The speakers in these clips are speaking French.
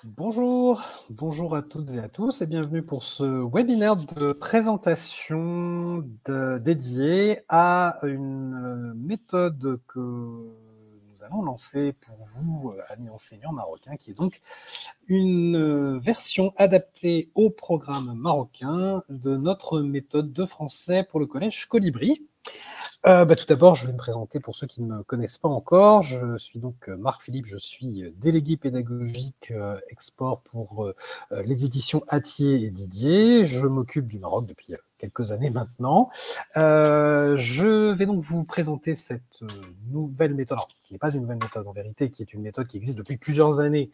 Bonjour à toutes et à tous et bienvenue pour ce webinaire de présentation dédié à une méthode que nous allons lancer pour vous, amis enseignants marocains, qui est donc une version adaptée au programme marocain de notre méthode de français pour le collège Colibri. Tout d'abord, je vais me présenter pour ceux qui ne me connaissent pas encore. Je suis donc Marc Philippe, je suis délégué pédagogique export pour les éditions Hatier et Didier. Je m'occupe du Maroc depuis quelques années maintenant. Je vais donc vous présenter cette nouvelle méthode, alors, qui n'est pas une nouvelle méthode en vérité, qui est une méthode qui existe depuis plusieurs années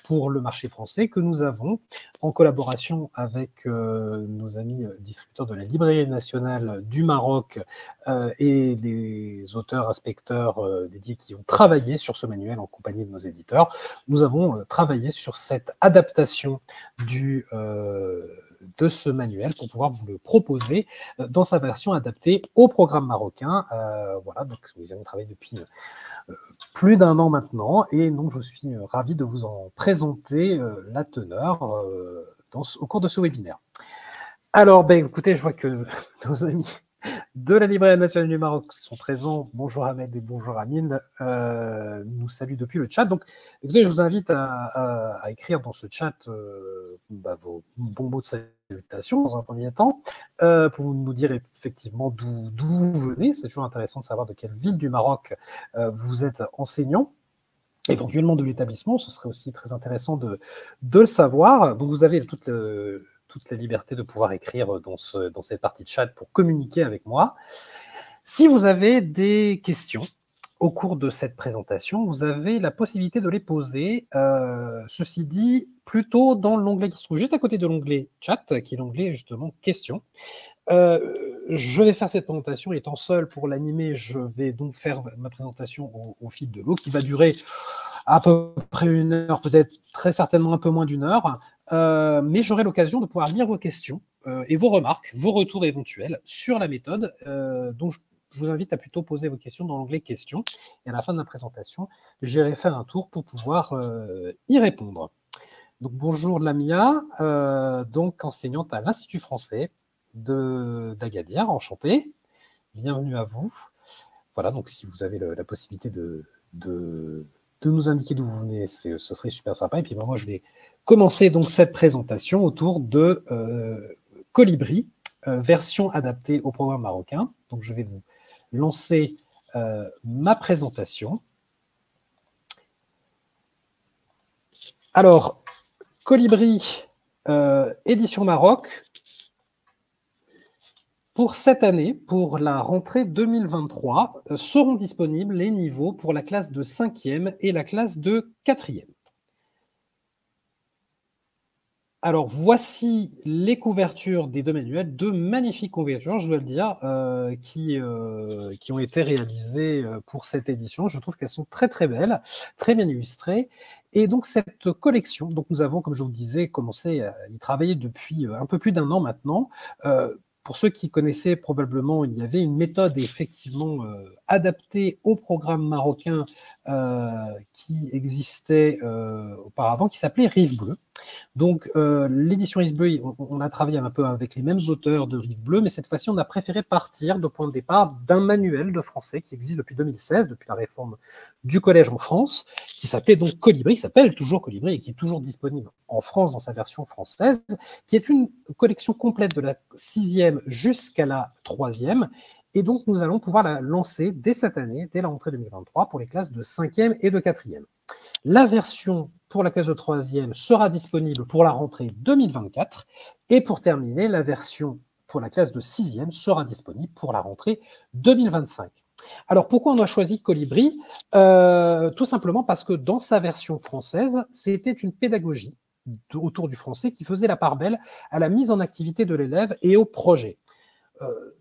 pour le marché français, que nous avons en collaboration avec nos amis distributeurs de la Librairie nationale du Maroc et les auteurs, inspecteurs dédiés qui ont travaillé sur ce manuel en compagnie de nos éditeurs. Nous avons travaillé sur cette adaptation de ce manuel pour pouvoir vous le proposer dans sa version adaptée au programme marocain. Voilà, donc nous avons travaillé depuis plus d'un an maintenant et donc je suis ravi de vous en présenter la teneur au cours de ce webinaire. Alors, écoutez, je vois que nos amis de la Librairie nationale du Maroc sont présents. Bonjour Ahmed et bonjour Amine. Nous saluent depuis le chat. Donc, écoutez, je vous invite à écrire dans ce chat vos bons mots de salutation dans un premier temps, pour nous dire effectivement d'où vous venez. C'est toujours intéressant de savoir de quelle ville du Maroc vous êtes enseignant. Éventuellement de l'établissement, ce serait aussi très intéressant de le savoir. Donc, vous avez toute la liberté de pouvoir écrire dans cette partie de chat pour communiquer avec moi. Si vous avez des questions au cours de cette présentation, vous avez la possibilité de les poser, ceci dit, plutôt dans l'onglet qui se trouve juste à côté de l'onglet chat, qui est l'onglet justement questions. Je vais faire cette présentation étant seul pour l'animer. Je vais donc faire ma présentation au fil de l'eau qui va durer à peu près 1 heure, peut-être très certainement un peu moins d'1 heure. Mais j'aurai l'occasion de pouvoir lire vos questions et vos remarques, vos retours éventuels sur la méthode. Donc, je vous invite à plutôt poser vos questions dans l'onglet questions. Et à la fin de la présentation, j'irai faire un tour pour pouvoir y répondre. Donc, bonjour Lamia, donc enseignante à l'Institut français d'Agadir, enchantée. Bienvenue à vous. Voilà, donc si vous avez la possibilité de nous indiquer d'où vous venez, ce serait super sympa. Et puis moi, je vais commencer donc cette présentation autour de Colibri, version adaptée au programme marocain. Donc je vais vous lancer ma présentation. Alors, Colibri, édition Maroc. Pour cette année, pour la rentrée 2023, seront disponibles les niveaux pour la classe de 5e et la classe de 4e. Alors, voici les couvertures des deux manuels, deux magnifiques couvertures, je dois le dire, qui ont été réalisées pour cette édition. Je trouve qu'elles sont très très belles, très bien illustrées. Et donc, cette collection, donc nous avons, comme je vous le disais, commencé à y travailler depuis un peu plus d'1 an maintenant. Pour ceux qui connaissaient probablement, il y avait une méthode effectivement adaptée au programme marocain qui existait auparavant, qui s'appelait Rive Bleue. Donc, l'édition Rive Bleue, on a travaillé un peu avec les mêmes auteurs de Rive Bleue, mais cette fois-ci, on a préféré partir de point de départ d'un manuel de français qui existe depuis 2016, depuis la réforme du collège en France, qui s'appelait donc Colibri, qui s'appelle toujours Colibri et qui est toujours disponible en France dans sa version française, qui est une collection complète de la 6e jusqu'à la 3e. Et donc, nous allons pouvoir la lancer dès cette année, dès la rentrée 2023, pour les classes de 5e et de 4e. La version pour la classe de 3e sera disponible pour la rentrée 2024. Et pour terminer, la version pour la classe de 6e sera disponible pour la rentrée 2025. Alors, pourquoi on a choisi Colibri ? Tout simplement parce que dans sa version française, c'était une pédagogie autour du français qui faisait la part belle à la mise en activité de l'élève et au projet.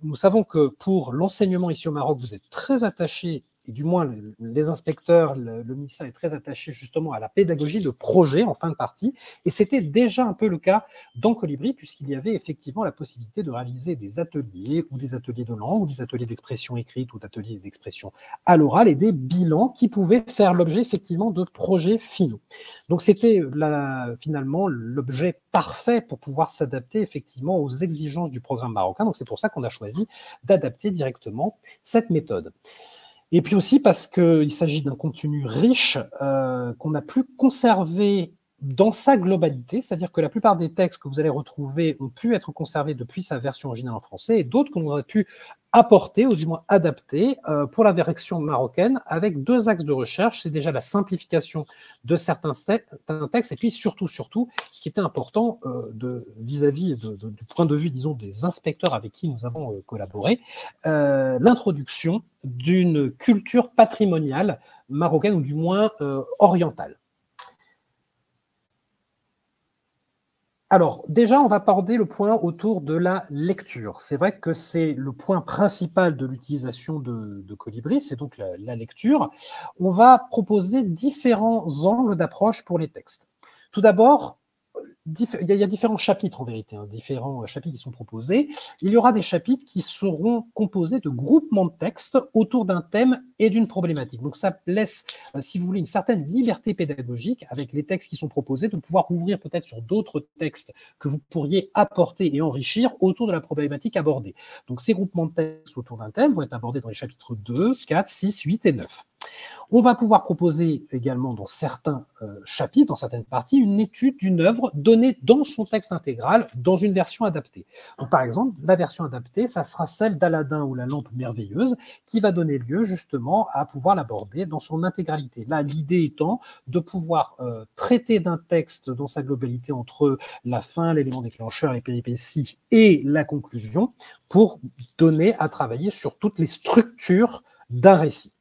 Nous savons que pour l'enseignement ici au Maroc, vous êtes très attaché et du moins les inspecteurs, le ministère est très attaché justement à la pédagogie de projet en fin de partie, et c'était déjà un peu le cas dans Colibri, puisqu'il y avait effectivement la possibilité de réaliser des ateliers, ou des ateliers de langue, ou des ateliers d'expression écrite, ou d'ateliers d'expression à l'oral, et des bilans qui pouvaient faire l'objet effectivement de projets finaux. Donc c'était finalement l'objet parfait pour pouvoir s'adapter effectivement aux exigences du programme marocain, donc c'est pour ça qu'on a choisi d'adapter directement cette méthode. Et puis aussi parce qu'il s'agit d'un contenu riche qu'on a pu conserver dans sa globalité, c'est-à-dire que la plupart des textes que vous allez retrouver ont pu être conservés depuis sa version originale en français, et d'autres qu'on aurait pu apporter, ou du moins adapter, pour la version marocaine, avec deux axes de recherche. C'est déjà la simplification de certains textes, et puis surtout, ce qui était important vis-à-vis du point de vue, disons, des inspecteurs avec qui nous avons collaboré, l'introduction d'une culture patrimoniale marocaine, ou du moins orientale. Alors, déjà, on va aborder le point autour de la lecture. C'est vrai que c'est le point principal de l'utilisation de Colibri, c'est donc la lecture. On va proposer différents angles d'approche pour les textes. Tout d'abord, il y a différents chapitres en vérité, différents chapitres qui sont proposés. Il y aura des chapitres qui seront composés de groupements de textes autour d'un thème et d'une problématique. Donc ça laisse, si vous voulez, une certaine liberté pédagogique avec les textes qui sont proposés, de pouvoir ouvrir peut-être sur d'autres textes que vous pourriez apporter et enrichir autour de la problématique abordée. Donc ces groupements de textes autour d'un thème vont être abordés dans les chapitres 2, 4, 6, 8 et 9. On va pouvoir proposer également dans certains chapitres, dans certaines parties, une étude d'une œuvre donnée dans son texte intégral, dans une version adaptée. Donc, par exemple, la version adaptée, ça sera celle d'Aladin ou la lampe merveilleuse, qui va donner lieu justement à pouvoir l'aborder dans son intégralité. Là, l'idée étant de pouvoir traiter d'un texte dans sa globalité entre la fin, l'élément déclencheur, les péripéties et la conclusion, pour donner à travailler sur toutes les structures d'un récit.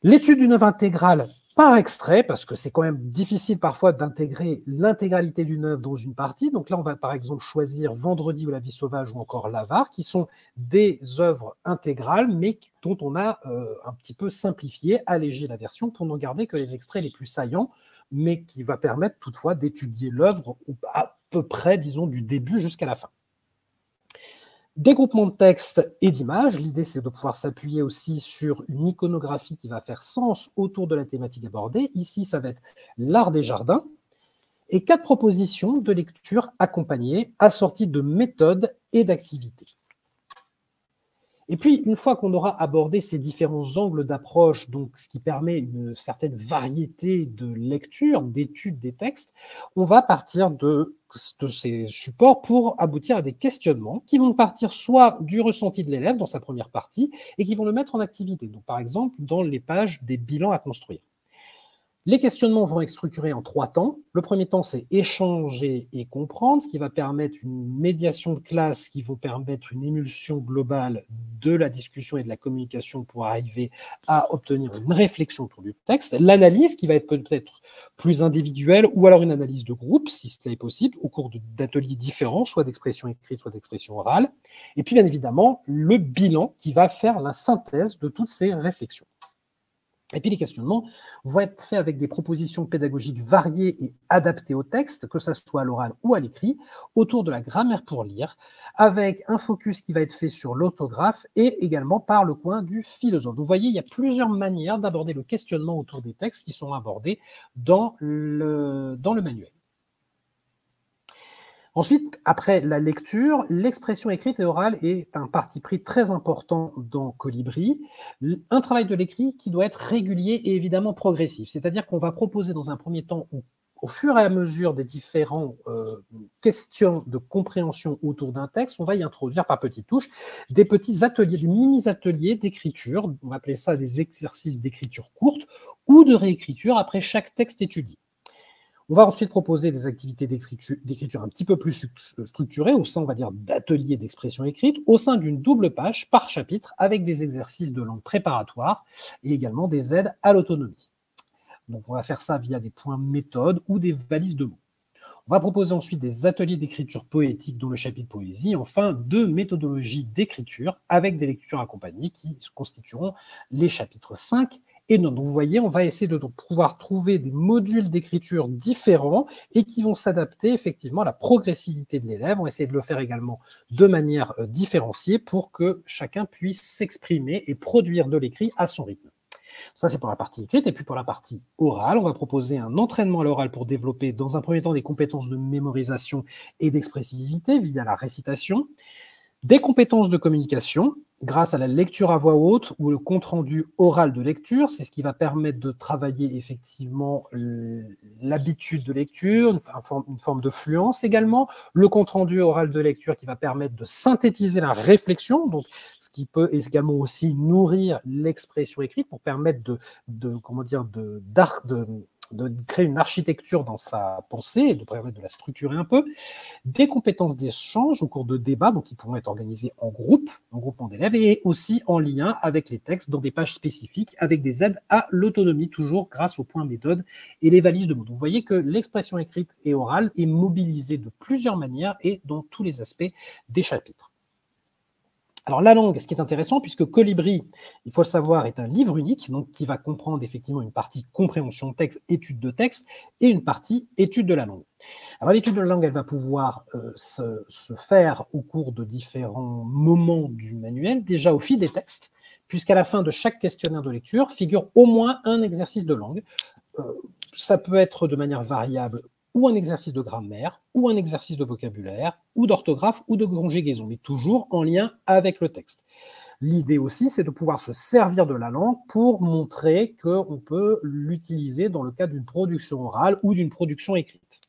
L'étude d'une œuvre intégrale par extrait, parce que c'est quand même difficile parfois d'intégrer l'intégralité d'une œuvre dans une partie. Donc là, on va par exemple choisir Vendredi ou La vie sauvage ou encore L'Avare, qui sont des œuvres intégrales, mais dont on a un petit peu simplifié, allégé la version pour n'en garder que les extraits les plus saillants, mais qui va permettre toutefois d'étudier l'œuvre à peu près, disons, du début jusqu'à la fin. Des groupements de textes et d'images. L'idée, c'est de pouvoir s'appuyer aussi sur une iconographie qui va faire sens autour de la thématique abordée. Ici, ça va être l'art des jardins. Et 4 propositions de lecture accompagnées, assorties de méthodes et d'activités. Et puis, une fois qu'on aura abordé ces différents angles d'approche, donc ce qui permet une certaine variété de lecture, d'études des textes, on va partir de ces supports pour aboutir à des questionnements qui vont partir soit du ressenti de l'élève dans sa première partie et qui vont le mettre en activité. Donc, par exemple, dans les pages des bilans à construire. Les questionnements vont être structurés en 3 temps. Le premier temps, c'est échanger et comprendre, ce qui va permettre une médiation de classe, qui va permettre une émulsion globale de la discussion et de la communication pour arriver à obtenir une réflexion autour du texte. L'analyse, qui va être peut-être plus individuelle, ou alors une analyse de groupe, si cela est possible, au cours d'ateliers différents, soit d'expression écrite, soit d'expression orale. Et puis, bien évidemment, le bilan, qui va faire la synthèse de toutes ces réflexions. Et puis les questionnements vont être faits avec des propositions pédagogiques variées et adaptées au texte, que ce soit à l'oral ou à l'écrit, autour de la grammaire pour lire, avec un focus qui va être fait sur l'autographe et également par le coin du philosophe. Vous voyez, il y a plusieurs manières d'aborder le questionnement autour des textes qui sont abordés dans le manuel. Ensuite, après la lecture, l'expression écrite et orale est un parti pris très important dans Colibri. Un travail de l'écrit qui doit être régulier et évidemment progressif. C'est-à-dire qu'on va proposer dans un premier temps, au fur et à mesure des différentes questions de compréhension autour d'un texte, on va y introduire par petites touches des petits ateliers, des mini-ateliers d'écriture. On va appeler ça des exercices d'écriture courte ou de réécriture après chaque texte étudié. On va ensuite proposer des activités d'écriture un petit peu plus structurées, au sein, on va dire, d'ateliers d'expression écrite, au sein d'une double page par chapitre, avec des exercices de langue préparatoires et également des aides à l'autonomie. Donc, on va faire ça via des points méthodes ou des valises de mots. On va proposer ensuite des ateliers d'écriture poétique dans le chapitre poésie, enfin 2 méthodologies d'écriture avec des lectures accompagnées qui constitueront les chapitres 5 et 9. Donc vous voyez, on va essayer de pouvoir trouver des modules d'écriture différents et qui vont s'adapter effectivement à la progressivité de l'élève. On va essayer de le faire également de manière différenciée pour que chacun puisse s'exprimer et produire de l'écrit à son rythme. Ça, c'est pour la partie écrite. Et puis pour la partie orale, on va proposer un entraînement à l'oral pour développer dans un premier temps des compétences de mémorisation et d'expressivité via la récitation, des compétences de communication grâce à la lecture à voix haute ou le compte-rendu oral de lecture. C'est ce qui va permettre de travailler effectivement l'habitude de lecture, une forme de fluence également. Le compte-rendu oral de lecture qui va permettre de synthétiser la réflexion, donc ce qui peut également aussi nourrir l'expression écrite pour permettre de créer une architecture dans sa pensée et de permettre de la structurer un peu, des compétences d'échange au cours de débats, donc qui pourront être organisés en groupe, en groupement d'élèves, et aussi en lien avec les textes dans des pages spécifiques, avec des aides à l'autonomie, toujours grâce aux points méthode et les valises de mots. Donc vous voyez que l'expression écrite et orale est mobilisée de plusieurs manières et dans tous les aspects des chapitres. Alors la langue, ce qui est intéressant, puisque Colibri, il faut le savoir, est un livre unique, donc qui va comprendre effectivement une partie compréhension de texte, étude de texte, et une partie étude de la langue. Alors l'étude de la langue, elle va pouvoir se faire au cours de différents moments du manuel, déjà au fil des textes, puisqu'à la fin de chaque questionnaire de lecture figure au moins un exercice de langue. Ça peut être de manière variable ou un exercice de grammaire, ou un exercice de vocabulaire, ou d'orthographe, ou de conjugaison, mais toujours en lien avec le texte. L'idée aussi, c'est de pouvoir se servir de la langue pour montrer qu'on peut l'utiliser dans le cadre d'une production orale ou d'une production écrite.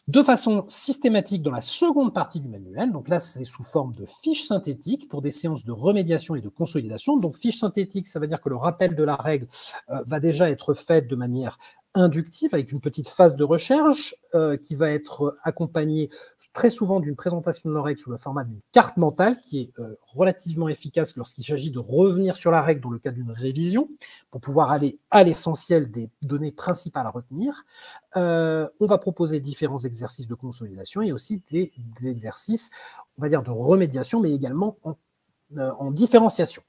De façon systématique dans la seconde partie du manuel, donc là c'est sous forme de fiches synthétiques pour des séances de remédiation et de consolidation. Donc fiches synthétiques, ça veut dire que le rappel de la règle va déjà être fait de manière inductive avec une petite phase de recherche qui va être accompagnée très souvent d'une présentation de la règle sous le format d'une carte mentale qui est relativement efficace lorsqu'il s'agit de revenir sur la règle dans le cadre d'une révision pour pouvoir aller à l'essentiel des données principales à retenir. On va proposer différents exercices de consolidation et aussi des exercices, on va dire, de remédiation, mais également en différenciation.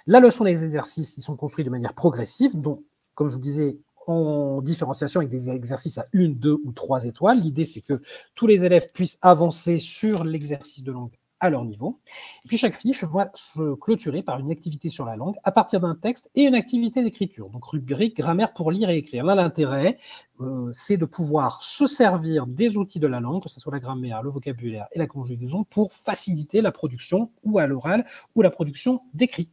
La leçon des exercices, ils sont construits de manière progressive, donc, comme je vous disais, en différenciation avec des exercices à 1, 2 ou 3 étoiles. L'idée, c'est que tous les élèves puissent avancer sur l'exercice de langue à leur niveau. Et puis chaque fiche va se clôturer par une activité sur la langue à partir d'un texte et une activité d'écriture. Donc rubrique, grammaire pour lire et écrire. Là, l'intérêt, c'est de pouvoir se servir des outils de la langue, que ce soit la grammaire, le vocabulaire et la conjugaison, pour faciliter la production ou à l'oral ou la production d'écrit.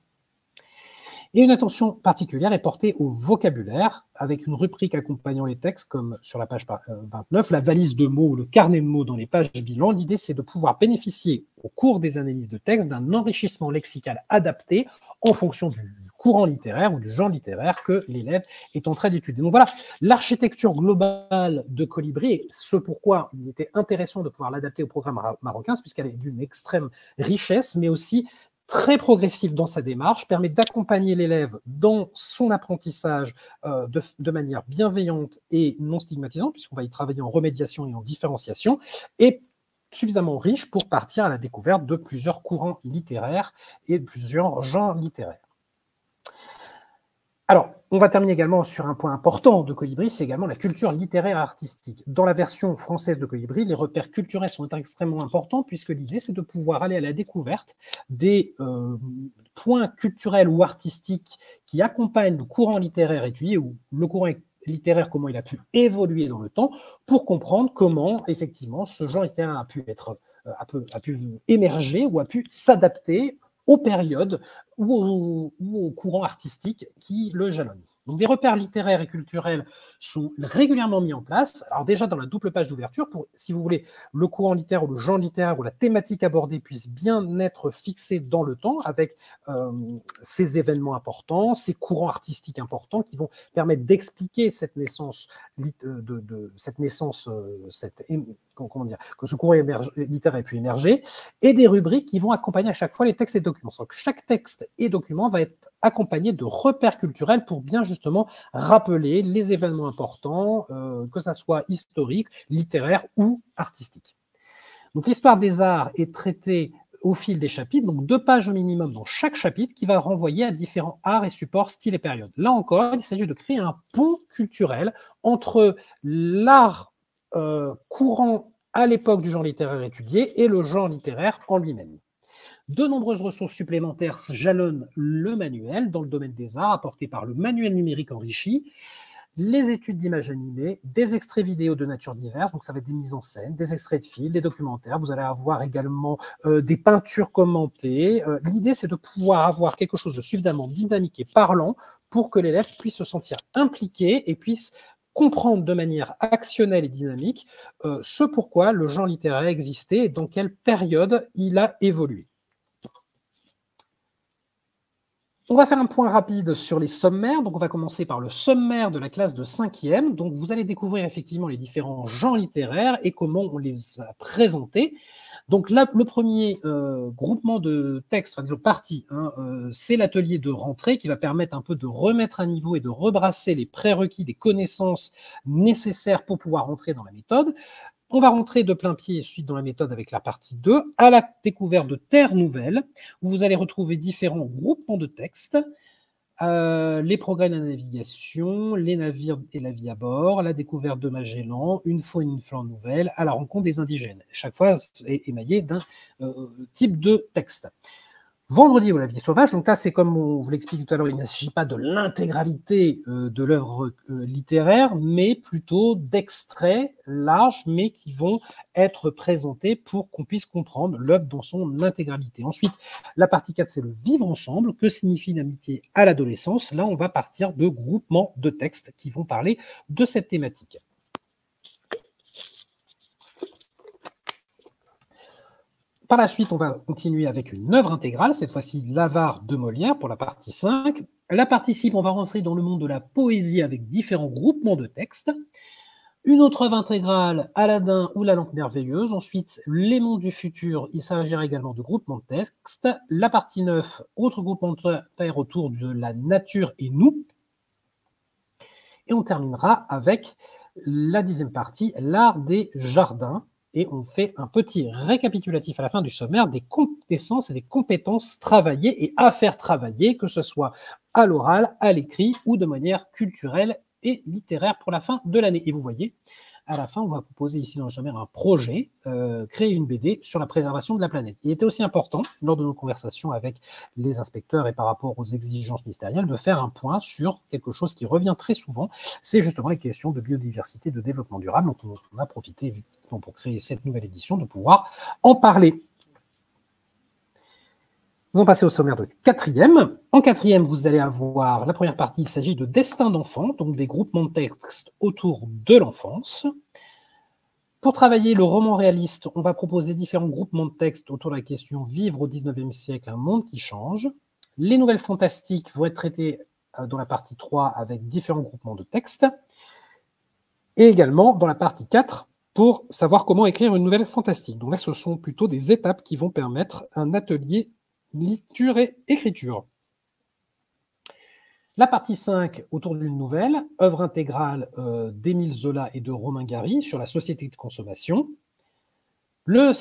Et une attention particulière est portée au vocabulaire, avec une rubrique accompagnant les textes, comme sur la page 29, la valise de mots ou le carnet de mots dans les pages bilan. L'idée, c'est de pouvoir bénéficier, au cours des analyses de texte, d'un enrichissement lexical adapté en fonction du courant littéraire ou du genre littéraire que l'élève est en train d'étudier. Donc voilà, l'architecture globale de Colibri, et ce pourquoi il était intéressant de pouvoir l'adapter au programme marocain, puisqu'elle est d'une extrême richesse, mais aussi très progressif dans sa démarche, permet d'accompagner l'élève dans son apprentissage de manière bienveillante et non stigmatisante, puisqu'on va y travailler en remédiation et en différenciation, et suffisamment riche pour partir à la découverte de plusieurs courants littéraires et de plusieurs genres littéraires. Alors, on va terminer également sur un point important de Colibri, c'est également la culture littéraire et artistique. Dans la version française de Colibri, les repères culturels sont extrêmement importants puisque l'idée, c'est de pouvoir aller à la découverte des points culturels ou artistiques qui accompagnent le courant littéraire étudié ou le courant littéraire, comment il a pu évoluer dans le temps pour comprendre comment, effectivement, ce genre littéraire a pu émerger ou a pu s'adapter aux périodes ou aux courants artistiques qui le jalonnent. Donc des repères littéraires et culturels sont régulièrement mis en place. Alors déjà dans la double page d'ouverture, pour, si vous voulez, le courant littéraire ou le genre littéraire ou la thématique abordée puisse bien être fixée dans le temps avec ces événements importants, ces courants artistiques importants qui vont permettre d'expliquer cette naissance, cette comment dire, que ce courrier littéraire ait pu émerger, et des rubriques qui vont accompagner à chaque fois les textes et documents. Donc, chaque texte et document va être accompagné de repères culturels pour bien justement rappeler les événements importants, que ça soit historique, littéraire ou artistique. Donc l'histoire des arts est traitée au fil des chapitres, donc 2 pages au minimum dans chaque chapitre qui va renvoyer à différents arts et supports, styles et périodes. Là encore, il s'agit de créer un pont culturel entre l'art courant à l'époque du genre littéraire étudié et le genre littéraire en lui-même. De nombreuses ressources supplémentaires jalonnent le manuel dans le domaine des arts, apporté par le manuel numérique enrichi, les études d'images animées, des extraits vidéo de nature diverse, donc ça va être des mises en scène, des extraits de films, des documentaires, vous allez avoir également des peintures commentées. L'idée, c'est de pouvoir avoir quelque chose de suffisamment dynamique et parlant pour que l'élève puisse se sentir impliqué et puisse comprendre de manière actionnelle et dynamique ce pourquoi le genre littéraire existait et dans quelle période il a évolué. On va faire un point rapide sur les sommaires. Donc, on va commencer par le sommaire de la classe de 5e. Donc, vous allez découvrir effectivement les différents genres littéraires et comment on les a présentés. Donc, là, le premier groupement de textes, enfin, disons partie, c'est l'atelier de rentrée qui va permettre un peu de remettre à niveau et de rebrasser les prérequis des connaissances nécessaires pour pouvoir rentrer dans la méthode. On va rentrer de plein pied suite dans la méthode avec la partie 2, à la découverte de terres nouvelles, où vous allez retrouver différents groupements de textes, les progrès de la navigation, les navires et la vie à bord, la découverte de Magellan, une faune et une flore nouvelle, à la rencontre des indigènes. Chaque fois est émaillé d'un type de texte. Vendredi ou la vie sauvage, donc là c'est comme on vous l'explique tout à l'heure, il ne s'agit pas de l'intégralité de l'œuvre littéraire, mais plutôt d'extraits larges, mais qui vont être présentés pour qu'on puisse comprendre l'œuvre dans son intégralité. Ensuite, la partie 4, c'est le vivre ensemble. Que signifie l'amitié à l'adolescence? Là, on va partir de groupements de textes qui vont parler de cette thématique. Par la suite, on va continuer avec une œuvre intégrale, cette fois-ci l'Avare de Molière pour la partie 5. La partie 6, on va rentrer dans le monde de la poésie avec différents groupements de textes. Une autre œuvre intégrale, Aladdin ou la lampe merveilleuse. Ensuite, les mondes du futur, il s'agira également de groupements de textes. La partie 9, autre groupement de textes autour de la nature et nous. Et on terminera avec la 10e partie, l'art des jardins. Et on fait un petit récapitulatif à la fin du sommaire des connaissances et des compétences travaillées et à faire travailler, que ce soit à l'oral, à l'écrit ou de manière culturelle et littéraire pour la fin de l'année. Et vous voyez, à la fin, on va proposer ici dans le sommaire un projet, créer une BD sur la préservation de la planète. Il était aussi important, lors de nos conversations avec les inspecteurs et par rapport aux exigences ministérielles, de faire un point sur quelque chose qui revient très souvent, c'est justement les questions de biodiversité, de développement durable, dont on a profité évidemment pour créer cette nouvelle édition, de pouvoir en parler. Nous allons passer au sommaire de 4e. En 4e, vous allez avoir la première partie, il s'agit de destin d'enfant, donc des groupements de textes autour de l'enfance. Pour travailler le roman réaliste, on va proposer différents groupements de textes autour de la question « Vivre au 19e siècle, un monde qui change ». Les nouvelles fantastiques vont être traitées dans la partie 3 avec différents groupements de textes. Et également dans la partie 4, pour savoir comment écrire une nouvelle fantastique. Donc là, ce sont plutôt des étapes qui vont permettre un atelier lecture et écriture. La partie 5, autour d'une nouvelle, œuvre intégrale d'Émile Zola et de Romain Gary sur la société de consommation. La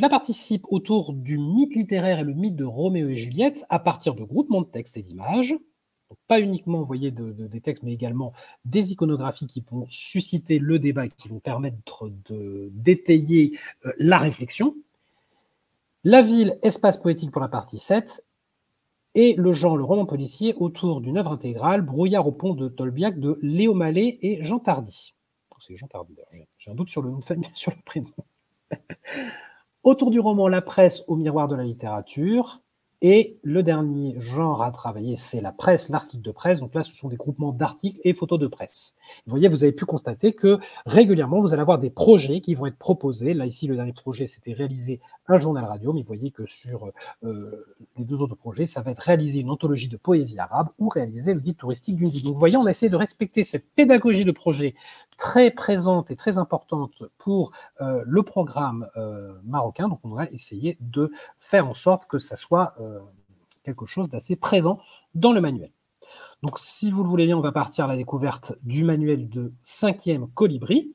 partie 6, autour du mythe littéraire et le mythe de Roméo et Juliette, à partir de groupements de textes et d'images. Donc, pas uniquement, vous voyez, des textes, mais également des iconographies qui vont susciter le débat et qui vont permettre d'étayer la réflexion. La ville, espace poétique pour la partie 7, et le genre, le roman policier, autour d'une œuvre intégrale, Brouillard au pont de Tolbiac, de Léo Mallet et Jean Tardy. C'est Jean Tardy, j'ai un doute sur le nom de famille, sur le prénom. Autour du roman La presse au miroir de la littérature, Et le dernier genre à travailler, c'est la presse, l'article de presse. Donc là, ce sont des groupements d'articles et photos de presse. Vous voyez, vous avez pu constater que régulièrement, vous allez avoir des projets qui vont être proposés. Là, ici, le dernier projet, c'était réaliser un journal radio, mais vous voyez que sur les deux autres projets, ça va être réaliser une anthologie de poésie arabe ou réaliser le guide touristique d'une ville. Donc vous voyez, on essaie de respecter cette pédagogie de projet très présente et très importante pour le programme marocain. Donc on va essayer de faire en sorte que ça soit quelque chose d'assez présent dans le manuel. Donc si vous le voulez bien, on va partir à la découverte du manuel de 5e Colibri.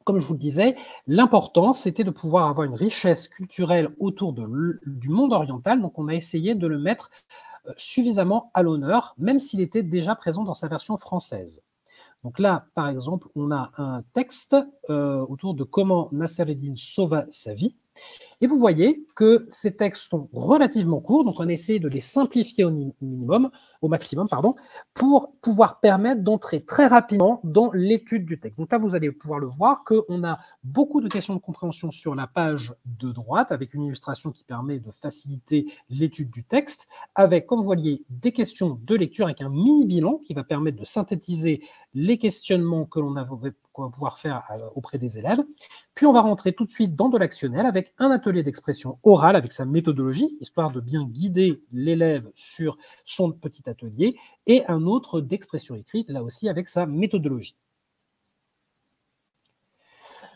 Comme je vous le disais, l'important, c'était de pouvoir avoir une richesse culturelle autour du monde oriental. Donc, on a essayé de le mettre suffisamment à l'honneur, même s'il était déjà présent dans sa version française. Donc là, par exemple, on a un texte autour de comment Nasser-Eddin sauva sa vie. Et vous voyez que ces textes sont relativement courts, donc on essaie de les simplifier au maximum, pour pouvoir permettre d'entrer très rapidement dans l'étude du texte. Donc là, vous allez pouvoir le voir qu'on a beaucoup de questions de compréhension sur la page de droite, avec une illustration qui permet de faciliter l'étude du texte, avec, comme vous voyez, des questions de lecture avec un mini-bilan qui va permettre de synthétiser les questionnements que l'on va pouvoir faire auprès des élèves. Puis on va rentrer tout de suite dans de l'actionnel avec un atelier d'expression orale avec sa méthodologie, histoire de bien guider l'élève sur son petit atelier, et un autre d'expression écrite, là aussi avec sa méthodologie.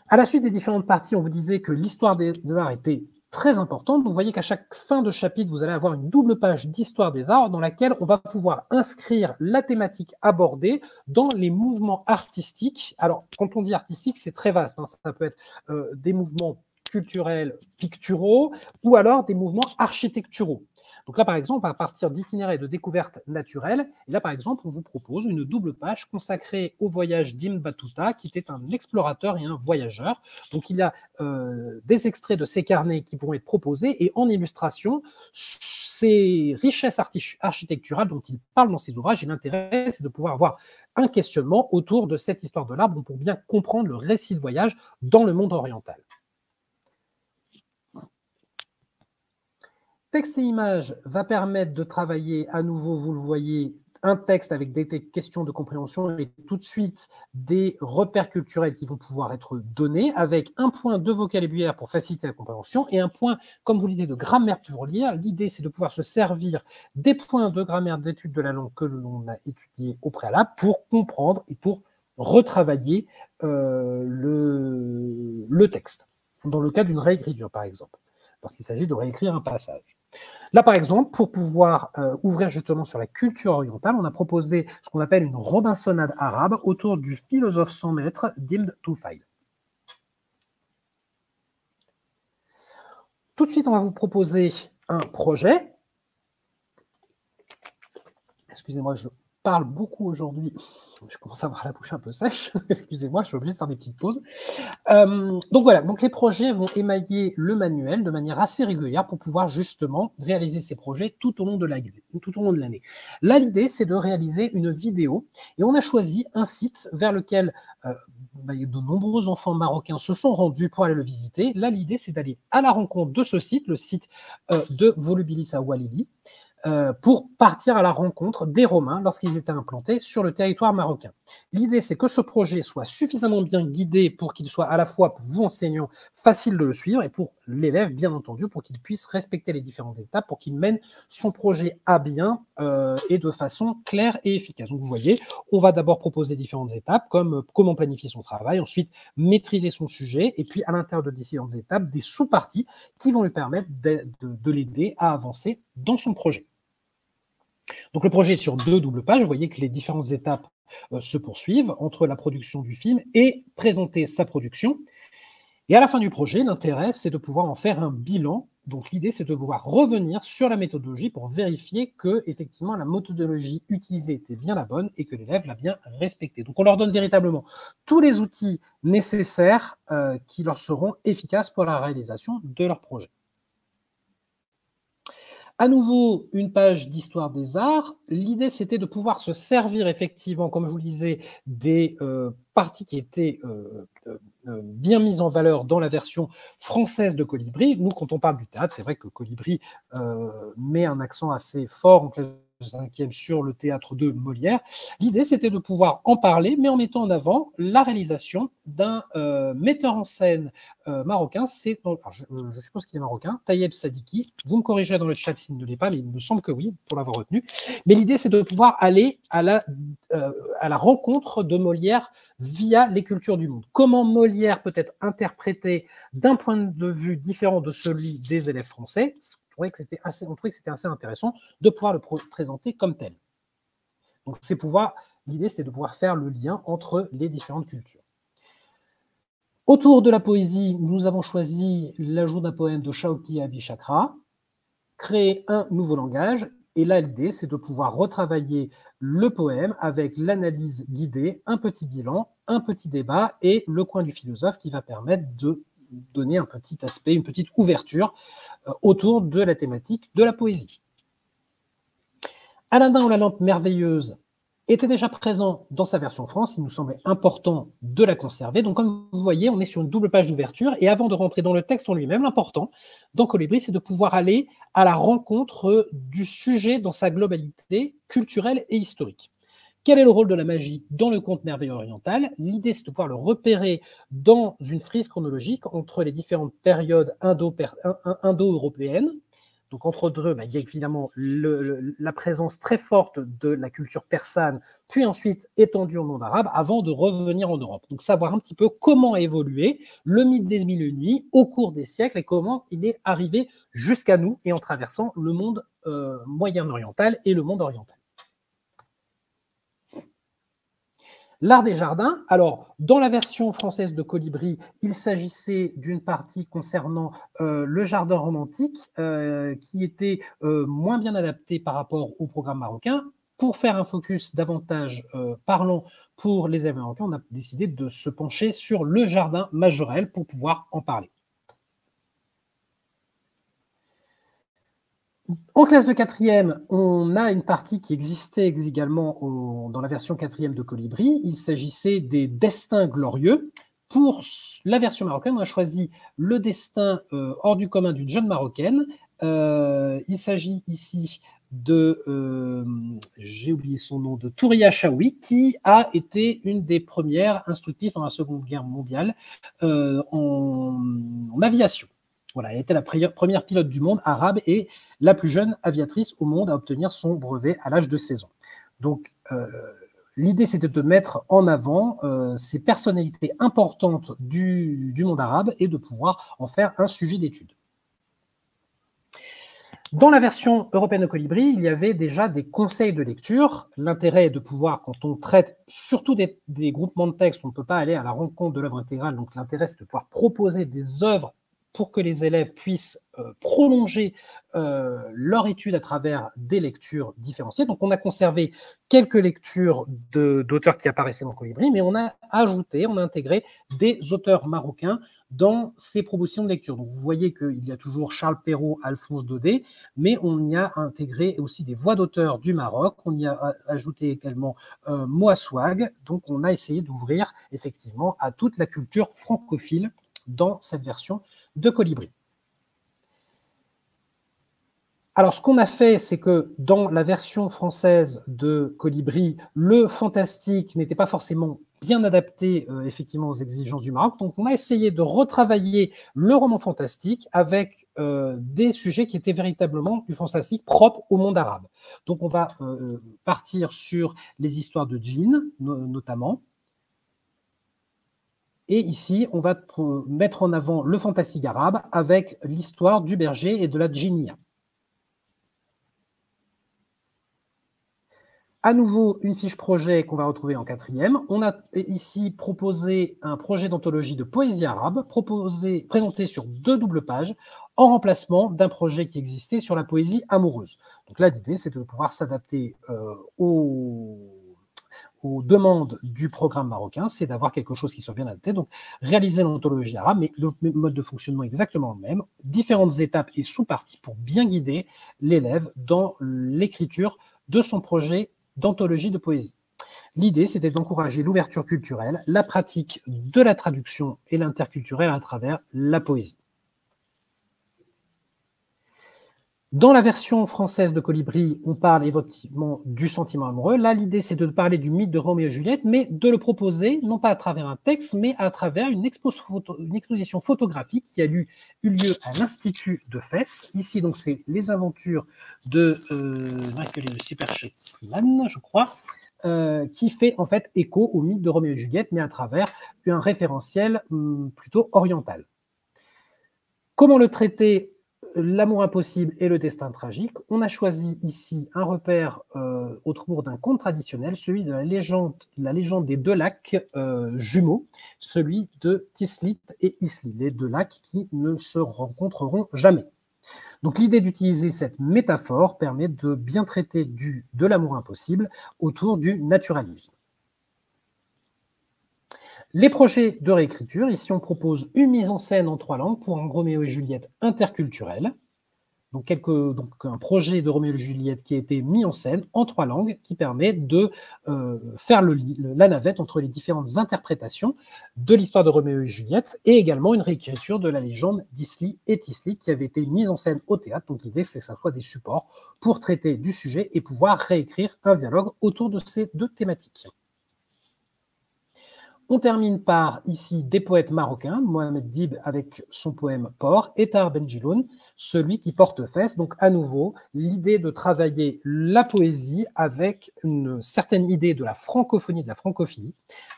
À la suite des différentes parties, on vous disait que l'histoire des arts était très importante. Vous voyez qu'à chaque fin de chapitre, vous allez avoir une double page d'histoire des arts dans laquelle on va pouvoir inscrire la thématique abordée dans les mouvements artistiques. Alors, quand on dit artistique, c'est très vaste. Ça peut être des mouvements culturels, picturaux, ou alors des mouvements architecturaux. Donc là, par exemple, à partir d'itinéraires et de découvertes naturelles, et là, par exemple, on vous propose une double page consacrée au voyage d'Ibn Battuta, qui était un explorateur et un voyageur. Donc il y a des extraits de ces carnets qui pourront être proposés, et en illustration, ces richesses architecturales dont il parle dans ses ouvrages. Et l'intérêt, c'est de pouvoir avoir un questionnement autour de cette histoire de l'arbre pour bien comprendre le récit de voyage dans le monde oriental. Texte et image va permettre de travailler à nouveau, vous le voyez, un texte avec des questions de compréhension et tout de suite des repères culturels qui vont pouvoir être donnés avec un point de vocabulaire pour faciliter la compréhension et un point, comme vous le disiez, de grammaire pour lire. L'idée, c'est de pouvoir se servir des points de grammaire d'étude de la langue que l'on a étudiés au préalable pour comprendre et pour retravailler le texte, dans le cas d'une réécriture, par exemple, parce qu'il s'agit de réécrire un passage. Là, par exemple, pour pouvoir ouvrir justement sur la culture orientale, on a proposé ce qu'on appelle une robinsonade arabe autour du philosophe sans maître d'Ibn Tufayl. Tout de suite, on va vous proposer un projet. Excusez-moi, je parle beaucoup aujourd'hui. Je commence à avoir la bouche un peu sèche. Excusez-moi, je suis obligé de faire des petites pauses. Donc voilà, donc les projets vont émailler le manuel de manière assez régulière pour pouvoir justement réaliser ces projets tout au long de l'année. Là, l'idée, c'est de réaliser une vidéo et on a choisi un site vers lequel de nombreux enfants marocains se sont rendus pour aller le visiter. Là, l'idée, c'est d'aller à la rencontre de ce site, le site de Volubilis à Oualili, pour partir à la rencontre des Romains lorsqu'ils étaient implantés sur le territoire marocain. L'idée, c'est que ce projet soit suffisamment bien guidé pour qu'il soit à la fois pour vous, enseignants, facile de le suivre et pour l'élève, bien entendu, pour qu'il puisse respecter les différentes étapes, pour qu'il mène son projet à bien et de façon claire et efficace. Donc vous voyez, on va d'abord proposer différentes étapes, comme comment planifier son travail, ensuite maîtriser son sujet, et puis à l'intérieur de différentes étapes, des sous-parties qui vont lui permettre de l'aider à avancer dans son projet. Donc le projet est sur 2 doubles pages. Vous voyez que les différentes étapes se poursuivent entre la production du film et présenter sa production. Et à la fin du projet, l'intérêt, c'est de pouvoir en faire un bilan. Donc l'idée, c'est de pouvoir revenir sur la méthodologie pour vérifier que effectivement la méthodologie utilisée était bien la bonne et que l'élève l'a bien respectée. Donc on leur donne véritablement tous les outils nécessaires qui leur seront efficaces pour la réalisation de leur projet. À nouveau, une page d'histoire des arts. L'idée, c'était de pouvoir se servir effectivement, comme je vous le disais, des parties qui étaient bien mise en valeur dans la version française de Colibri. Nous, quand on parle du théâtre, c'est vrai que Colibri met un accent assez fort en classe de 5e sur le théâtre de Molière. L'idée, c'était de pouvoir en parler, mais en mettant en avant la réalisation d'un metteur en scène marocain. Je suppose qu'il est marocain, Tayeb Sadiki. Vous me corrigerez dans le chat s'il ne l'est pas, mais il me semble que oui, pour l'avoir retenu. Mais l'idée, c'est de pouvoir aller à la rencontre de Molière via les cultures du monde. Comment Molière peut être interprété d'un point de vue différent de celui des élèves français. On trouvait que c'était assez intéressant de pouvoir le présenter comme tel. Donc l'idée, c'était de pouvoir faire le lien entre les différentes cultures. Autour de la poésie, nous avons choisi l'ajout d'un poème de Shauki Abhichakra, créer un nouveau langage. Et là, l'idée, c'est de pouvoir retravailler le poème avec l'analyse guidée, un petit bilan, un petit débat et le coin du philosophe qui va permettre de donner un petit aspect, une petite ouverture autour de la thématique de la poésie. Aladdin ou la lampe merveilleuse était déjà présent dans sa version France, il nous semblait important de la conserver. Donc, comme vous voyez, on est sur une double page d'ouverture. Et avant de rentrer dans le texte en lui-même, l'important dans Colibri, c'est de pouvoir aller à la rencontre du sujet dans sa globalité culturelle et historique. Quel est le rôle de la magie dans le conte merveilleux oriental? L'idée, c'est de pouvoir le repérer dans une frise chronologique entre les différentes périodes indo-européennes. Donc, entre deux, il y a évidemment la présence très forte de la culture persane, puis ensuite étendue au monde arabe, avant de revenir en Europe. Donc, savoir un petit peu comment a évolué le mythe des mille et une nuits au cours des siècles et comment il est arrivé jusqu'à nous et en traversant le monde moyen-oriental et le monde oriental. L'art des jardins, alors dans la version française de Colibri, il s'agissait d'une partie concernant le jardin romantique qui était moins bien adapté par rapport au programme marocain. Pour faire un focus davantage parlant pour les élèves marocains, on a décidé de se pencher sur le jardin majorel pour pouvoir en parler. En classe de 4e, on a une partie qui existait également dans la version 4e de Colibri. Il s'agissait des destins glorieux. Pour la version marocaine, on a choisi le destin hors du commun d'une jeune marocaine. Il s'agit ici j'ai oublié son nom, de Touria Chaoui, qui a été une des premières instructrices pendant la Seconde Guerre mondiale en aviation. Voilà, elle était la première pilote du monde arabe et la plus jeune aviatrice au monde à obtenir son brevet à l'âge de 16 ans. Donc, l'idée, c'était de mettre en avant ces personnalités importantes du monde arabe et de pouvoir en faire un sujet d'étude. Dans la version européenne de Colibri, il y avait déjà des conseils de lecture. L'intérêt est de pouvoir, quand on traite surtout des groupements de textes, on ne peut pas aller à la rencontre de l'œuvre intégrale. Donc, l'intérêt, c'est de pouvoir proposer des œuvres pour que les élèves puissent prolonger leur étude à travers des lectures différenciées. Donc, on a conservé quelques lectures d'auteurs qui apparaissaient dans Colibri, mais on a intégré des auteurs marocains dans ces propositions de lecture. Donc, vous voyez qu'il y a toujours Charles Perrault, Alphonse Daudet, mais on y a intégré aussi des voix d'auteurs du Maroc. On y a ajouté également Moaswag. Donc, on a essayé d'ouvrir effectivement à toute la culture francophile dans cette version de Colibri. Alors, ce qu'on a fait, c'est que dans la version française de Colibri, le fantastique n'était pas forcément bien adapté effectivement aux exigences du Maroc. Donc, on a essayé de retravailler le roman fantastique avec des sujets qui étaient véritablement du fantastique propre au monde arabe. Donc, on va partir sur les histoires de djinns, notamment. Et ici, on va mettre en avant le fantastique arabe avec l'histoire du berger et de la djinnia. À nouveau, une fiche projet qu'on va retrouver en 4e. On a ici proposé un projet d'anthologie de poésie arabe, présenté sur 2 doubles pages, en remplacement d'un projet qui existait sur la poésie amoureuse. Donc là, l'idée, c'est de pouvoir s'adapter aux demandes du programme marocain, c'est d'avoir quelque chose qui soit bien adapté. Donc, réaliser l'anthologie arabe, mais le mode de fonctionnement est exactement le même. Différentes étapes et sous-parties pour bien guider l'élève dans l'écriture de son projet d'anthologie de poésie. L'idée, c'était d'encourager l'ouverture culturelle, la pratique de la traduction et l'interculturel à travers la poésie. Dans la version française de Colibri, on parle effectivement du sentiment amoureux. Là, l'idée, c'est de parler du mythe de Roméo et Juliette, mais de le proposer, non pas à travers un texte, mais à travers une exposition photographique qui a eu lieu à l'Institut de Fès. Ici, donc, c'est les aventures de Sippersheiman, je crois, qui fait en fait écho au mythe de Roméo et Juliette, mais à travers un référentiel plutôt oriental. Comment le traiter? L'amour impossible et le destin tragique. On a choisi ici un repère autour d'un conte traditionnel, celui de la légende des deux lacs jumeaux, celui de Tislit et Isli, les deux lacs qui ne se rencontreront jamais. Donc l'idée d'utiliser cette métaphore permet de bien traiter de l'amour impossible autour du naturalisme. Les projets de réécriture, ici on propose une mise en scène en 3 langues pour un Roméo et Juliette interculturel. Donc un projet de Roméo et Juliette qui a été mis en scène en 3 langues qui permet de faire la navette entre les différentes interprétations de l'histoire de Roméo et Juliette et également une réécriture de la légende d'Isli et Tisli qui avait été mise en scène au théâtre. Donc l'idée c'est que ça soit des supports pour traiter du sujet et pouvoir réécrire un dialogue autour de ces 2 thématiques. On termine par, ici, des poètes marocains, Mohamed Dib avec son poème Port, et Tahar Benjiloun, celui qui porte Fès. Donc, à nouveau, l'idée de travailler la poésie avec une certaine idée de la francophonie, de la francophilie,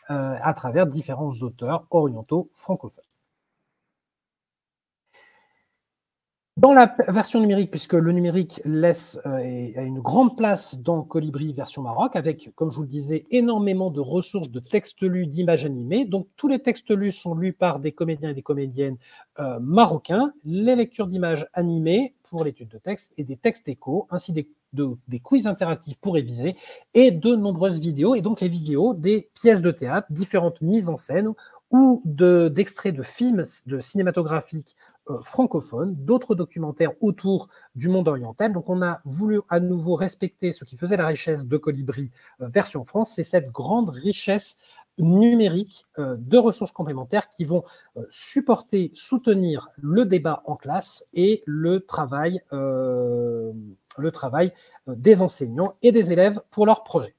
à travers différents auteurs orientaux francophones. Dans la version numérique, puisque le numérique laisse a une grande place dans Colibri version Maroc, avec, comme je vous le disais, énormément de ressources de textes lus, d'images animées. Donc, tous les textes lus sont lus par des comédiens et des comédiennes marocains, les lectures d'images animées pour l'étude de texte et des textes échos, ainsi des quiz interactifs pour réviser et de nombreuses vidéos. Et donc, les vidéos des pièces de théâtre, différentes mises en scène ou d'extraits de films cinématographiques francophones, d'autres documentaires autour du monde oriental. Donc on a voulu à nouveau respecter ce qui faisait la richesse de Colibri version France, c'est cette grande richesse numérique de ressources complémentaires qui vont supporter, soutenir le débat en classe et le travail des enseignants et des élèves pour leurs projets.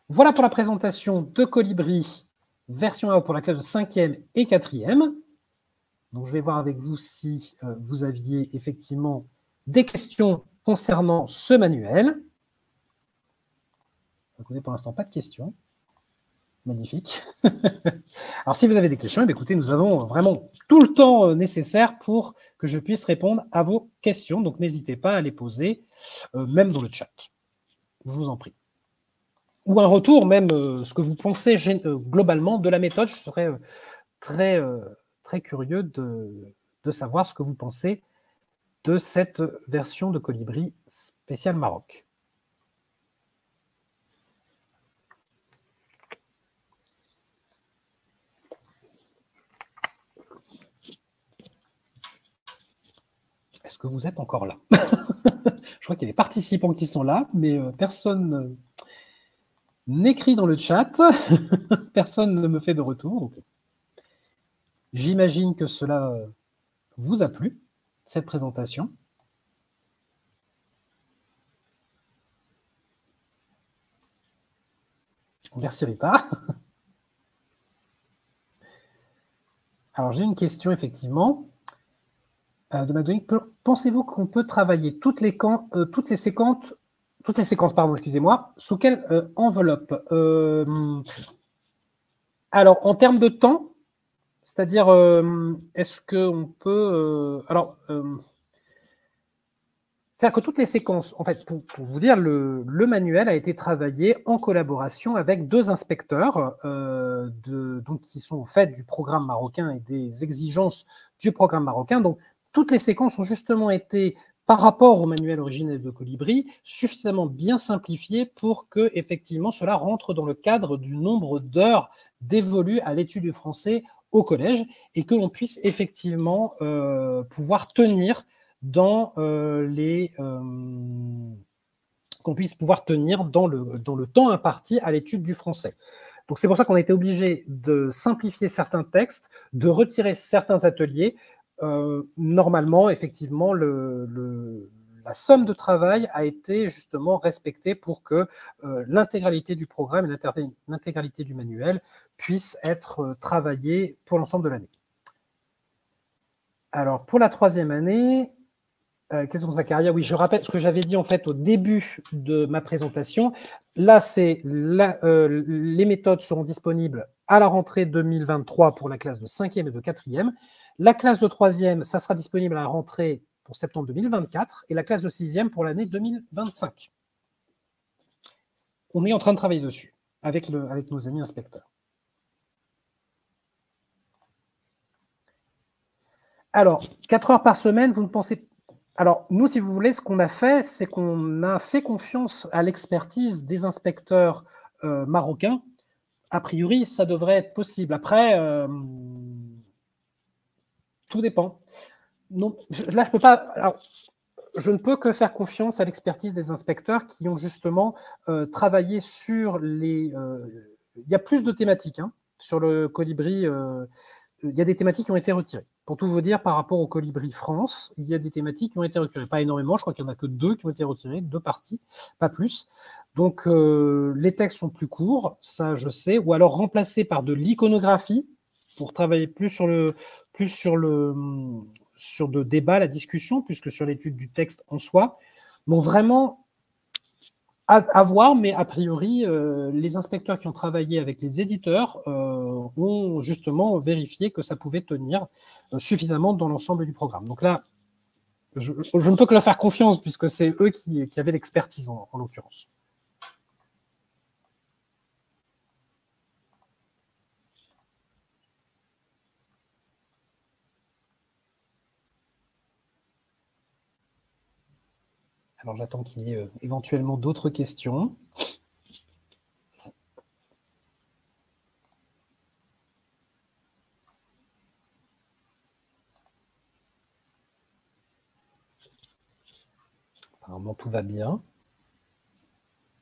Voilà pour la présentation de Colibri version 1 pour la classe de 5e et 4e. Donc, je vais voir avec vous si vous aviez effectivement des questions concernant ce manuel. Écoutez, pour l'instant, pas de questions. Magnifique. Alors, si vous avez des questions, écoutez, nous avons vraiment tout le temps nécessaire pour que je puisse répondre à vos questions. Donc, n'hésitez pas à les poser, même dans le chat. Je vous en prie. Ou un retour, même ce que vous pensez globalement de la méthode. Je serais très curieux de savoir ce que vous pensez de cette version de Colibri spécial Maroc. Est-ce que vous êtes encore là? Je crois qu'il y a des participants qui sont là, mais personne n'écrit dans le chat. Personne ne me fait de retour. J'imagine que cela vous a plu, cette présentation. Merci Rita. Alors j'ai une question effectivement de Magdonique. Pensez-vous qu'on peut travailler toutes les séquences, pardon, excusez-moi, sous quelle enveloppe? Alors en termes de temps, c'est-à-dire est-ce qu'on peut c'est-à-dire que toutes les séquences, en fait, pour vous dire, le manuel a été travaillé en collaboration avec 2 inspecteurs donc, qui sont au fait du programme marocain et des exigences du programme marocain. Donc, toutes les séquences ont justement été, par rapport au manuel originel de Colibri, suffisamment bien simplifiées pour que, effectivement, cela rentre dans le cadre du nombre d'heures dévolues à l'étude du français au collège et que l'on puisse effectivement pouvoir tenir dans qu'on puisse pouvoir tenir dans le temps imparti à l'étude du français. Donc c'est pour ça qu'on a été obligé de simplifier certains textes, de retirer certains ateliers. Normalement, effectivement, la somme de travail a été justement respectée pour que l'intégralité du programme et l'intégralité du manuel puissent être travaillées pour l'ensemble de l'année. Alors, pour la 3e année, qu'est-ce qu'on sa carrière? Oui, je rappelle ce que j'avais dit en fait au début de ma présentation. Là, les méthodes seront disponibles à la rentrée 2023 pour la classe de 5e et de 4e. La classe de 3e, ça sera disponible à la rentrée pour septembre 2024 et la classe de 6e pour l'année 2025. On est en train de travailler dessus avec nos amis inspecteurs. Alors, 4 heures par semaine, vous ne pensez... Alors, nous, si vous voulez, ce qu'on a fait, c'est qu'on a fait confiance à l'expertise des inspecteurs marocains. A priori, ça devrait être possible. Après, tout dépend. Non, là, je peux pas... Alors, je ne peux que faire confiance à l'expertise des inspecteurs qui ont justement travaillé sur les... il y a plus de thématiques hein, sur le colibri. Il y a des thématiques qui ont été retirées. Pour tout vous dire, par rapport au Colibri France, il y a des thématiques qui ont été retirées. Pas énormément, je crois qu'il n'y en a que 2 qui ont été retirées, 2 parties, pas plus. Donc, les textes sont plus courts, ça je sais, ou alors remplacés par de l'iconographie pour travailler plus sur le débat, la discussion, plus que sur l'étude du texte en soi. Donc, vraiment, à voir, mais a priori, les inspecteurs qui ont travaillé avec les éditeurs ont justement vérifié que ça pouvait tenir suffisamment dans l'ensemble du programme. Donc là, je ne peux que leur faire confiance puisque c'est eux qui avaient l'expertise en l'occurrence. Alors j'attends qu'il y ait éventuellement d'autres questions. Apparemment tout va bien.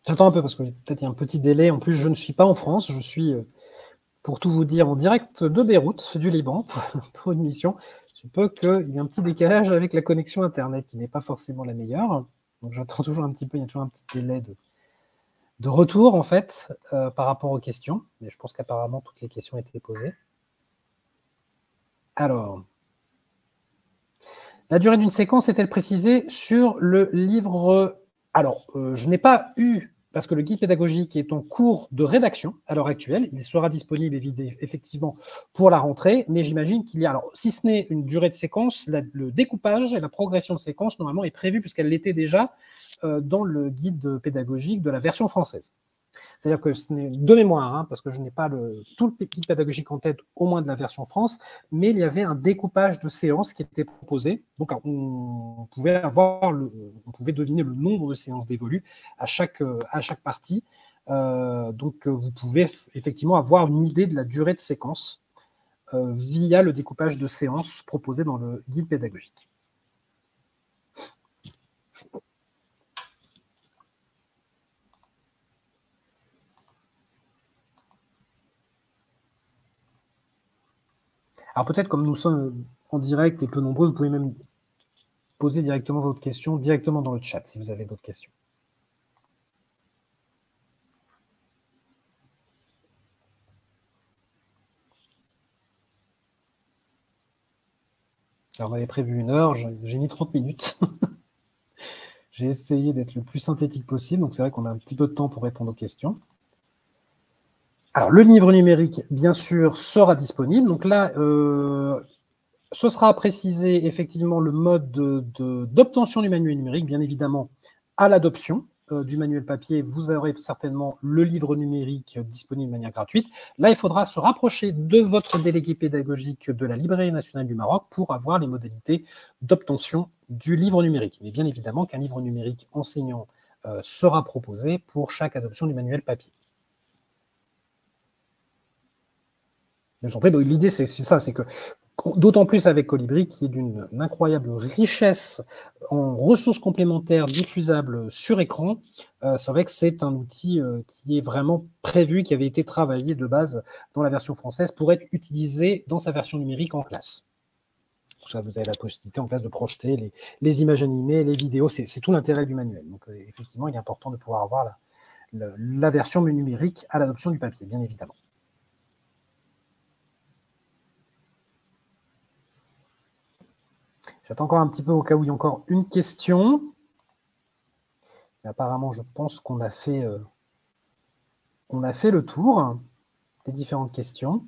J'attends un peu parce que peut-être il y a un petit délai. En plus, je ne suis pas en France, je suis, pour tout vous dire, en direct de Beyrouth, du Liban, pour une mission. Je peux qu'il y ait un petit décalage avec la connexion Internet qui n'est pas forcément la meilleure. Donc j'attends toujours un petit peu, il y a toujours un petit délai de retour en fait par rapport aux questions. Mais je pense qu'apparemment toutes les questions ont été posées. Alors, la durée d'une séquence est-elle précisée sur le livre? Alors, je n'ai pas eu, parce que le guide pédagogique est en cours de rédaction à l'heure actuelle, il sera disponible effectivement pour la rentrée, mais j'imagine qu'il y a, alors si ce n'est une durée de séquence, le découpage et la progression de séquence normalement est prévue puisqu'elle l'était déjà dans le guide pédagogique de la version française. C'est-à-dire que ce n'est de mémoire, hein, parce que je n'ai pas tout le guide pédagogique en tête, au moins de la version France, mais il y avait un découpage de séances qui était proposé. Donc, on pouvait deviner le nombre de séances dévolues à chaque partie. Donc, vous pouvez effectivement avoir une idée de la durée de séquence via le découpage de séances proposé dans le guide pédagogique. Alors peut-être comme nous sommes en direct et peu nombreux, vous pouvez même poser directement votre question directement dans le chat si vous avez d'autres questions. Alors on avait prévu 1 heure, j'ai mis 30 minutes. J'ai essayé d'être le plus synthétique possible, donc c'est vrai qu'on a un petit peu de temps pour répondre aux questions. Alors, le livre numérique, bien sûr, sera disponible. Donc là, ce sera précisé effectivement le mode d'obtention du manuel numérique, bien évidemment, à l'adoption du manuel papier. Vous aurez certainement le livre numérique disponible de manière gratuite. Là, il faudra se rapprocher de votre délégué pédagogique de la Librairie nationale du Maroc pour avoir les modalités d'obtention du livre numérique. Mais bien évidemment qu'un livre numérique enseignant sera proposé pour chaque adoption du manuel papier. L'idée, c'est ça, c'est que D'autant plus avec Colibri, qui est d'une incroyable richesse en ressources complémentaires diffusables sur écran. C'est vrai que c'est un outil qui est vraiment prévu, qui avait été travaillé de base dans la version française pour être utilisé dans sa version numérique en classe. Ça, vous avez la possibilité en classe de projeter les images animées, les vidéos, c'est tout l'intérêt du manuel. Donc effectivement, il est important de pouvoir avoir la version numérique à l'adoption du papier, bien évidemment. J'attends encore un petit peu au cas où il y a encore une question. Et apparemment, je pense qu'on a fait le tour des différentes questions.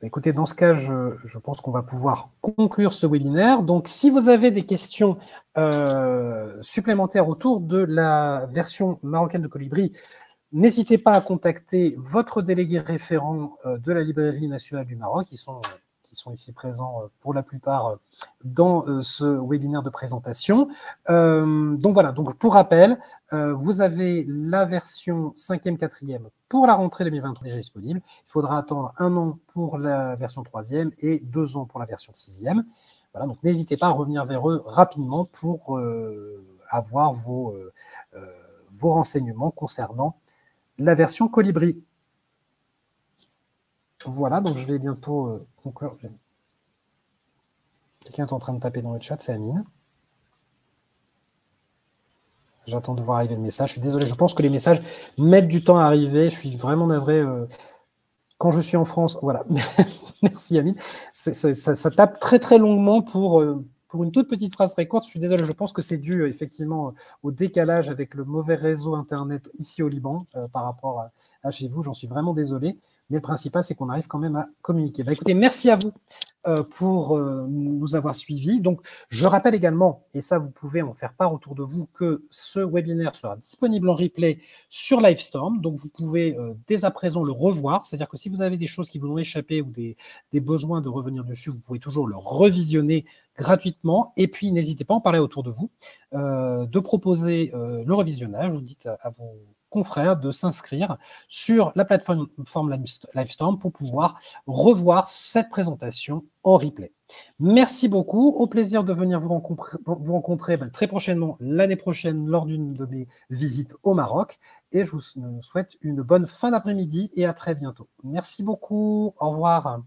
Écoutez, dans ce cas, je pense qu'on va pouvoir conclure ce webinaire. Donc, si vous avez des questions supplémentaires autour de la version marocaine de Colibri, n'hésitez pas à contacter votre délégué référent de la Librairie nationale du Maroc. Ils sont ici présents pour la plupart dans ce webinaire de présentation. Donc voilà, donc pour rappel, vous avez la version 5e, 4e pour la rentrée 2023 déjà disponible. Il faudra attendre 1 an pour la version 3e et 2 ans pour la version 6e. Voilà, donc n'hésitez pas à revenir vers eux rapidement pour avoir vos renseignements concernant la version Colibri. Voilà, donc je vais bientôt conclure. Quelqu'un est en train de taper dans le chat, c'est Amine. J'attends de voir arriver le message. Je suis désolé, je pense que les messages mettent du temps à arriver. Je suis vraiment navré. Quand je suis en France, voilà. Merci Amine. Ça tape très très longuement pour une toute petite phrase très courte. Je suis désolé, je pense que c'est dû effectivement au décalage avec le mauvais réseau Internet ici au Liban par rapport à chez vous. J'en suis vraiment désolé. Mais le principal, c'est qu'on arrive quand même à communiquer. Écoutez, merci à vous pour nous avoir suivis. Donc, je rappelle également, et ça, vous pouvez en faire part autour de vous, que ce webinaire sera disponible en replay sur Livestorm. Donc, vous pouvez dès à présent le revoir. C'est-à-dire que si vous avez des choses qui vous ont échappé ou des besoins de revenir dessus, vous pouvez toujours le revisionner gratuitement. Et puis, n'hésitez pas à en parler autour de vous, de proposer le revisionnage. Vous dites à vos confrères de s'inscrire sur la plateforme Livestorm pour pouvoir revoir cette présentation en replay. Merci beaucoup. Au plaisir de venir vous rencontrer très prochainement, l'année prochaine, lors d'une de mes visites au Maroc. Et je vous souhaite une bonne fin d'après-midi et à très bientôt. Merci beaucoup. Au revoir.